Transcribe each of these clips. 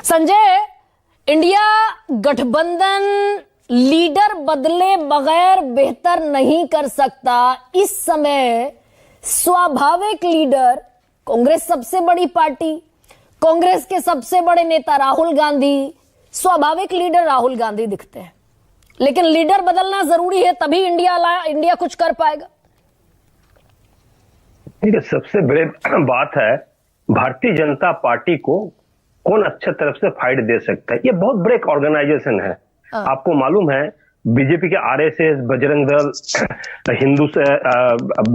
Sanjay, India गठबंधन leader बदले बगैर बेहतर नहीं कर सकता। इस समय स्वाभाविक लीडर कांग्रेस सबसे बड़ी पार्टी, कांग्रेस के सबसे बड़े नेता राहुल गांधी, स्वाभाविक लीडर राहुल गांधी दिखते हैं, लेकिन लीडर बदलना जरूरी है, तभी इंडिया कुछ कर पाएगा। ठीक है, सबसे बड़ी बात है भारतीय जनता पार्टी को कौन अच्छे तरफ से फाइट दे सकता है। ये बहुत बड़े ऑर्गेनाइजेशन है। आपको मालूम है बीजेपी के आरएसएस, बजरंग दल, हिंदू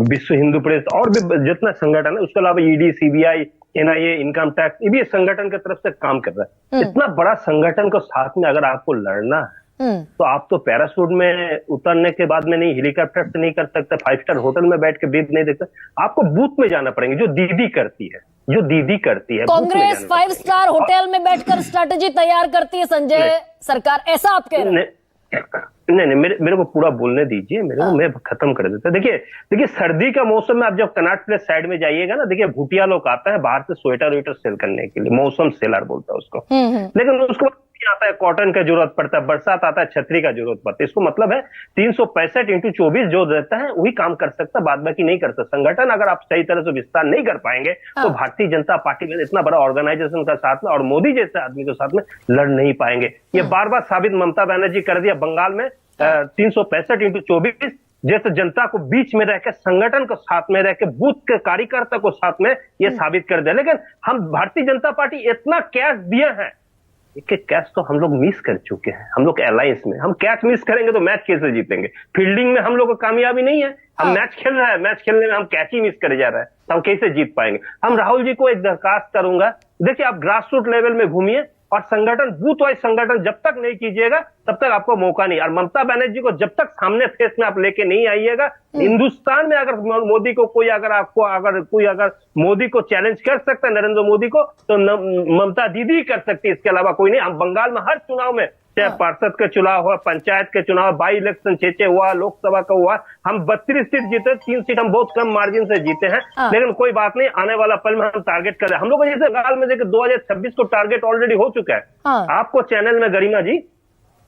विश्व हिंदू प्रेस और भी जितना संगठन है, उसके अलावा ED, CBI, NIA, income tax, ये भी संगठन की तरफ से काम कर रहा है। इतना बड़ा संगठन को साथ में अगर आपको लड़ना है तो आप तो पैराशूट में उतरने के बाद में नहीं, हेलीकॉप्टर से नहीं कर सकते, 5 स्टार होटल में बैठ के ब्रीथ नहीं देख सकते। आपको बूथ में जाना पड़ेंगे, जो दीदी करती है, जो दीदी करती है। कांग्रेस 5 स्टार होटल में बैठकर स्ट्रैटेजी तैयार करती है संजय सरकार, ऐसा आप कह रहे हैं? नहीं, मेरे को पूरा बोलने दीजिए, मैं खत्म कर देता। देखिए सर्दी का मौसम में आप जब कनाट प्लेस साइड में जाइएगा ना, देखिए भूटिया लोग आता है बाहर से स्वेटर वेटर सेल करने के लिए, मौसम सेलर बोलता है उसको। लेकिन उसको आता है कॉटन का जरूरत पड़ता है, बरसात आता है छतरी का जरूरत पड़ता है। इसको मतलब है 365 × 24 जो रहता है वही काम कर सकता, बाद बाकी नहीं कर सकता। संगठन अगर आप सही तरह से विस्तार नहीं कर पाएंगे तो भारतीय जनता पार्टी में इतना बड़ा ऑर्गेनाइजेशन का साथ में और मोदी जैसे आदमी के साथ में लड़ नहीं पाएंगे। ये बार बार साबित ममता बनर्जी कर दिया बंगाल में 365 × 24 जैसे जनता को बीच में रहकर, संगठन को साथ में रहकर, बूथ के कार्यकर्ता को साथ में ये साबित कर दिया। लेकिन हम भारतीय जनता पार्टी इतना कैश दिए हैं, कैच तो हम लोग मिस कर चुके हैं। हम लोग अलायंस में हम कैच मिस करेंगे तो मैच कैसे जीतेंगे? फील्डिंग में हम लोग को कामयाबी नहीं है, हम मैच खेल रहे हैं, मैच खेलने में हम कैच ही मिस करे जा रहे हैं, तो हम कैसे जीत पाएंगे? हम राहुल जी को एक दरखास्त करूंगा, देखिए आप ग्रास रूट लेवल में घूमिए और संगठन, बूथ वाइज संगठन जब तक नहीं कीजिएगा तब तक आपको मौका नहीं। और ममता बनर्जी को जब तक सामने फेस में आप लेके नहीं आइएगा, हिंदुस्तान में अगर मोदी को कोई अगर मोदी को चैलेंज कर सकता है, नरेंद्र मोदी को, तो ममता दीदी कर सकती है, इसके अलावा कोई नहीं। हम बंगाल में हर चुनाव में, चाहे पार्षद का चुनाव हुआ, पंचायत के चुनाव, बाई इलेक्शन 6 हुआ, लोकसभा का हुआ, हम 32 सीट जीते, 3 सीट हम बहुत कम मार्जिन से जीते हैं। लेकिन कोई बात नहीं, आने वाला पल में हम टारगेट कर रहे हैं। हम लोग जैसे बंगाल में देखिए 2026 को टारगेट ऑलरेडी हो चुका है। आपको चैनल में गरिमा जी,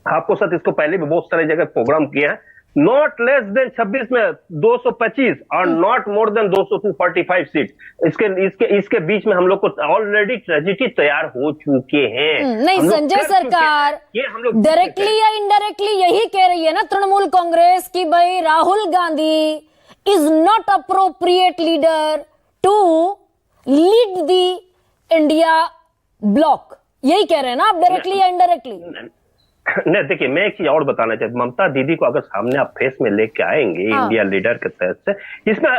आपको साथ इसको पहले भी बहुत सारी जगह प्रोग्राम किया है। नॉट लेस देन 26 में 225 और नॉट मोर देन 245 सीट, इसके बीच में हम लोग को ऑलरेडी ट्रेजेडी तैयार हो चुके हैं। नहीं संजय सरकार डायरेक्टली या इनडायरेक्टली यही कह रही है ना तृणमूल कांग्रेस की भाई Rahul Gandhi is not appropriate leader to lead the India bloc, यही कह रहे हैं ना आप डायरेक्टली या इनडायरेक्टली? नहीं, देखिए मैं एक चीज और बताना चाहता हूं, ममता दीदी को अगर सामने आप फेस में लेके आएंगे इंडिया लीडर के तहत से, इसमें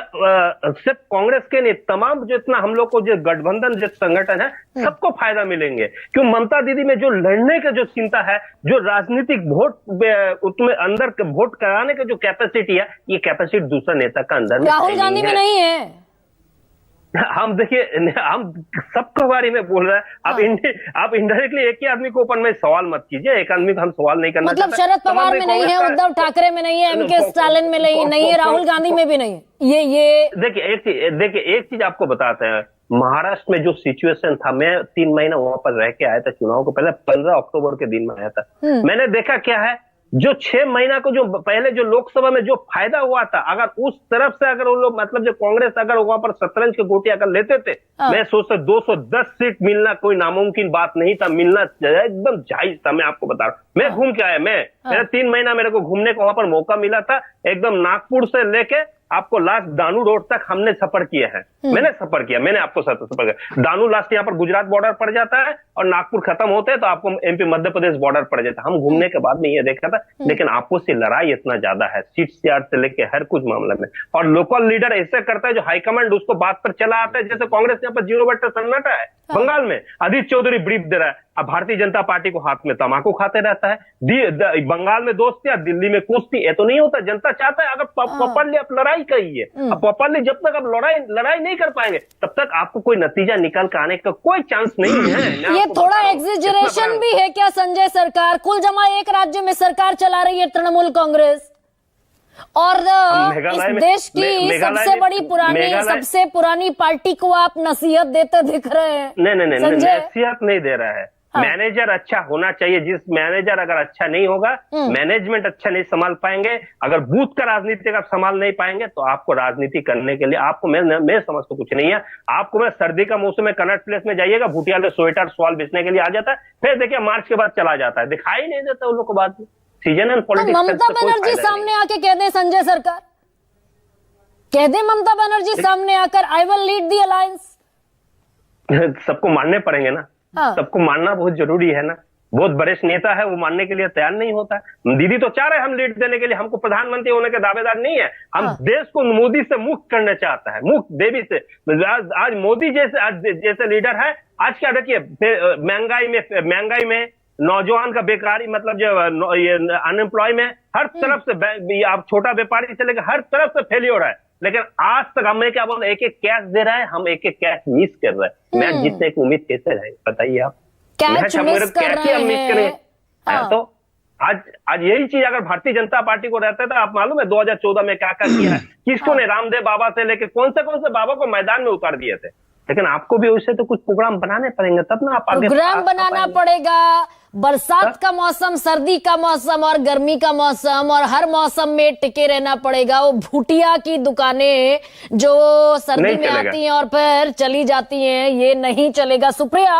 सिर्फ कांग्रेस के नहीं, तमाम जितना हम लोग को जो गठबंधन जो संगठन है सबको फायदा मिलेंगे। क्यों? ममता दीदी में जो लड़ने का जो चिंता है, जो राजनीतिक वोट उसमें अंदर वोट कराने का जो कैपेसिटी है, ये कैपेसिटी दूसरा नेता का अंदर राहुल गांधी में नहीं है। हम देखिए, हम सबके बारे में बोल रहे हैं। आप इनडायरेक्टली एक ही आदमी को ऊपर में सवाल मत कीजिए, एक आदमी को हम सवाल नहीं करना। मतलब शरद पवार में नहीं है, उद्धव ठाकरे में नहीं है, एमके स्टालिन में नहीं है, राहुल गांधी में भी नहीं है। ये देखिए एक चीज आपको बताते हैं, महाराष्ट्र में जो सिचुएशन था, मैं 3 महीना वहां पर रह के आया था, चुनाव को पहले 15 अक्टूबर के दिन में आया था। मैंने देखा क्या है, जो 6 महीना को जो पहले जो लोकसभा में जो फायदा हुआ था, अगर उस तरफ से अगर वो लोग, मतलब जो कांग्रेस अगर वहां पर शतरंज की गोटियां अगर लेते थे, मैं सोचता 210 सीट मिलना कोई नामुमकिन बात नहीं था, मिलना एकदम जायज था। मैं आपको बता रहा हूँ, मैं घूम के आया, मेरा 3 महीना मेरे को घूमने का वहां पर मौका मिला था। एकदम नागपुर से लेके आपको लास्ट दानू रोड तक हमने सफर किया है, मैंने सफर किया, मैंने आपको सफर किया। दानू लास्ट यहाँ पर गुजरात बॉर्डर पड़ जाता है और नागपुर खत्म होते हैं तो आपको एमपी मध्य प्रदेश बॉर्डर पड़ जाता है। हम घूमने के बाद में ये देखा था, लेकिन आपस की लड़ाई इतना ज्यादा है, सीट शेयर से लेके हर कुछ मामले में। और लोकल लीडर ऐसे करता है जो हाईकमांड उसको बात पर चला आता है, जैसे कांग्रेस यहाँ पर 0 बट्टा सन्नाटा है बंगाल में, आदित्य चौधरी ब्रीफ दे रहा है, अब भारतीय जनता पार्टी को हाथ में तमाकू खाते रहता है। बंगाल में दोस्ती, दिल्ली में कुश्ती, ये तो नहीं होता। जनता चाहता है अगर प्रॉपरली आप लड़ाई करिए, अब प्रॉपरली जब तक आप लड़ाई नहीं कर पाएंगे तब तक आपको कोई नतीजा निकल कर आने का कोई चांस नहीं है। ये थोड़ा एग्जिजरेशन भी है क्या संजय सरकार? कुल जमा एक राज्य में सरकार चला रही है तृणमूल कांग्रेस, और इस देश की सबसे पुरानी पार्टी को आप नसीहत देते दिख रहे हैं। नहीं, नसीहत नहीं दे रहा है। मैनेजर अच्छा होना चाहिए। जिस मैनेजर अगर अच्छा नहीं होगा, मैनेजमेंट अच्छा नहीं संभाल पाएंगे, अगर बूथ का राजनीति आप संभाल नहीं पाएंगे, तो आपको राजनीति करने के लिए आपको मैं समझ तो कुछ नहीं है। आपको मैं सर्दी का मौसम में कनॉट प्लेस में जाइएगा, भूटिया में स्वेटर शॉल बेचने के लिए आ जाता है, फिर देखिए मार्च के बाद चला जाता है, दिखाई नहीं देता उन लोग को बाद में। Season and politics. Mamata Banerjee सामने आके कह दे, संजय सरकार कह दे, ममता बनर्जी सामने आकर I will lead the alliance. सबको मानने पड़ेंगे ना। सबको मानना बहुत जरूरी है ना। बहुत वरिष्ठ नेता है, वो मानने के लिए तैयार नहीं होता है। दीदी तो चाह रहे हैं हम लीड देने के लिए, हमको प्रधानमंत्री होने के दावेदार नहीं है। हम देश को मोदी से मुक्त करना चाहता है, मुक्त देवी से। आज मोदी जैसे लीडर है। आज क्या देखिए, महंगाई में नौजवान का बेकारी, मतलब जो ये अनएम्प्लॉय में हर तरफ से, आप छोटा व्यापारी से लेकर हर तरफ से फेलियर है। लेकिन आज तक हमें क्या बोल, एक एक कैश दे रहा है, हम एक एक कैश मिस कर रहे हैं। मैच जीतने की उम्मीद कैसे रहे बताइए आप? कैच मिस कर रहे हैं। तो आज यही चीज अगर भारतीय जनता पार्टी को रहता था, आप मालूम है 2014 में क्या क्या किया है, किसको ने रामदेव बाबा से लेकर कौन से बाबा को मैदान में उतार दिए थे। लेकिन आपको भी उससे तो कुछ प्रोग्राम बनाने पड़ेंगे, तब ना आप आगे प्रोग्राम बनाना पड़ेगा। बरसात का मौसम, सर्दी का मौसम और गर्मी का मौसम, और हर मौसम में टिके रहना पड़ेगा। वो भूटिया की दुकानें जो सर्दी में आती हैं और फिर चली जाती हैं, ये नहीं चलेगा। सुप्रिया।